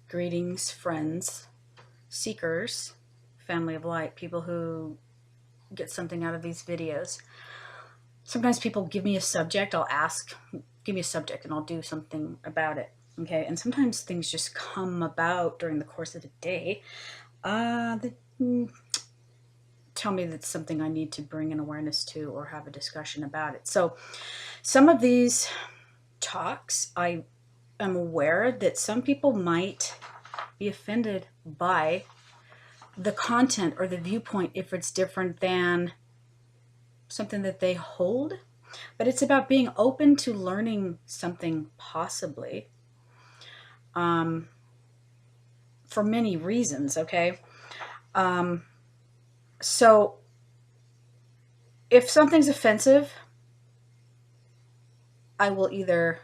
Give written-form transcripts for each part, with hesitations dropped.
Greetings, friends, seekers, family of light, people who get something out of these videos. Sometimes people give me a subject, I'll ask, give me a subject, and I'll do something about it. Okay, and sometimes things just come about during the course of the day that tell me that's something I need to bring an awareness to or have a discussion about it. So some of these talks, I am aware that some people might be offended by the content or the viewpoint if it's different than something that they hold. But it's about being open to learning something, possibly, for many reasons, okay? So if something's offensive, I will either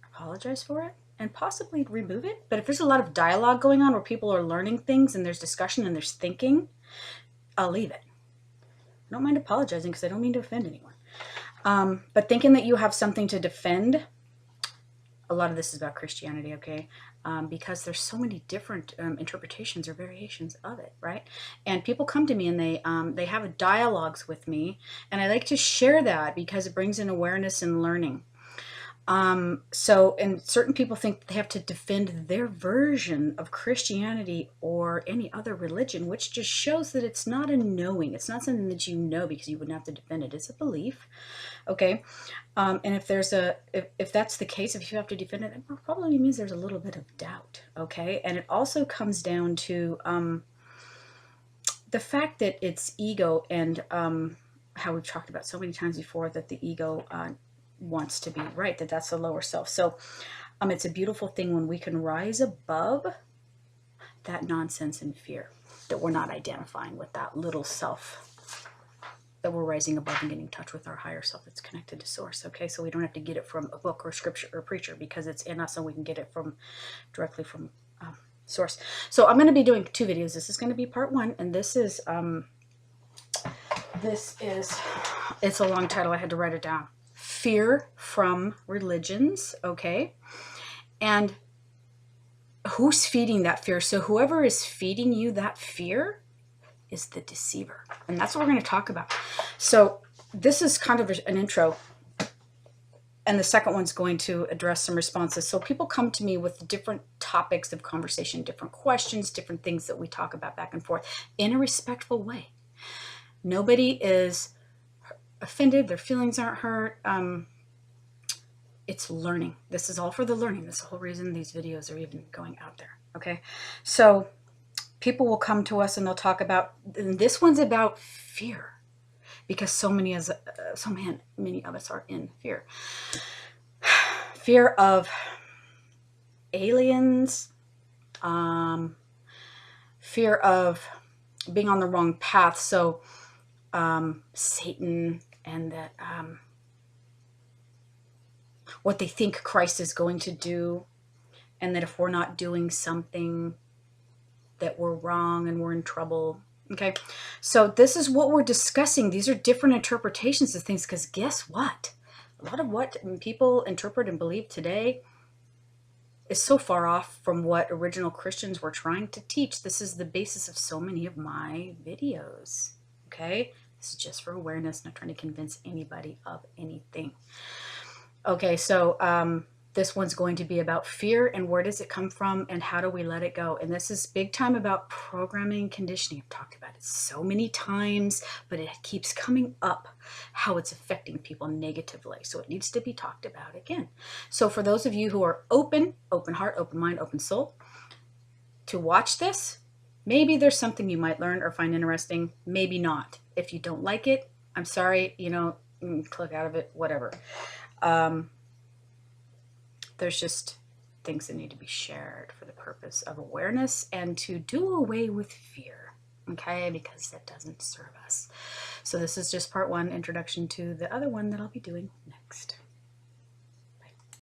apologize for it and possibly remove it. But if there's a lot of dialogue going on where people are learning things and there's discussion and there's thinking, I'll leave it. I don't mind apologizing because I don't mean to offend anyone. But thinking that you have something to defend, a lot of this is about Christianity, okay? Because there's so many different interpretations or variations of it, right? And people come to me and they have dialogues with me, and I like to share that because it brings in awareness and learning. And certain people think they have to defend their version of Christianity or any other religion, which just shows that it's not a knowing. It's not something that you know because you wouldn't have to defend it. It's a belief, okay? And if that's the case, if you have to defend it, it probably means there's a little bit of doubt, okay? And it also comes down to the fact that it's ego and how we've talked about so many times before that the ego wants to be right, that's the lower self. So it's a beautiful thing when we can rise above that nonsense and fear, that we're not identifying with that little self, that we're rising above and getting in touch with our higher self that's connected to source. Okay, so we don't have to get it from a book or scripture or preacher because it's in us and we can get it directly from source. So I'm going to be doing 2 videos. This is going to be part 1, and this is it's a long title. I had to write it down. Fear from religions, okay? And who's feeding that fear? So whoever is feeding you that fear is the deceiver. And that's what we're going to talk about. So this is kind of an intro. And the second one's going to address some responses. So people come to me with different topics of conversation, different questions, different things that we talk about back and forth in a respectful way. Nobody is offended, their feelings aren't hurt. It's learning. This is all for the learning. That's the whole reason these videos are even going out there, okay? So people will come to us and they'll talk about, and this one's about fear, because so many of us are in fear. Fear of aliens, fear of being on the wrong path. So Satan, and that what they think Christ is going to do, and that if we're not doing something that we're wrong and we're in trouble. Okay, so this is what we're discussing. These are different interpretations of things, because guess what? A lot of what people interpret and believe today is so far off from what original Christians were trying to teach. This is the basis of so many of my videos, okay? This is just for awareness, not trying to convince anybody of anything. Okay, so this one's going to be about fear and where does it come from and how do we let it go. And this is big time about programming and conditioning. I've talked about it so many times, but it keeps coming up how it's affecting people negatively. So it needs to be talked about again. So for those of you who are open heart, open mind, open soul, to watch this, maybe there's something you might learn or find interesting, maybe not. If you don't like it, I'm sorry, click out of it, whatever. There's just things that need to be shared for the purpose of awareness and to do away with fear, okay? Because that doesn't serve us. So this is just part 1, introduction to the other one that I'll be doing next.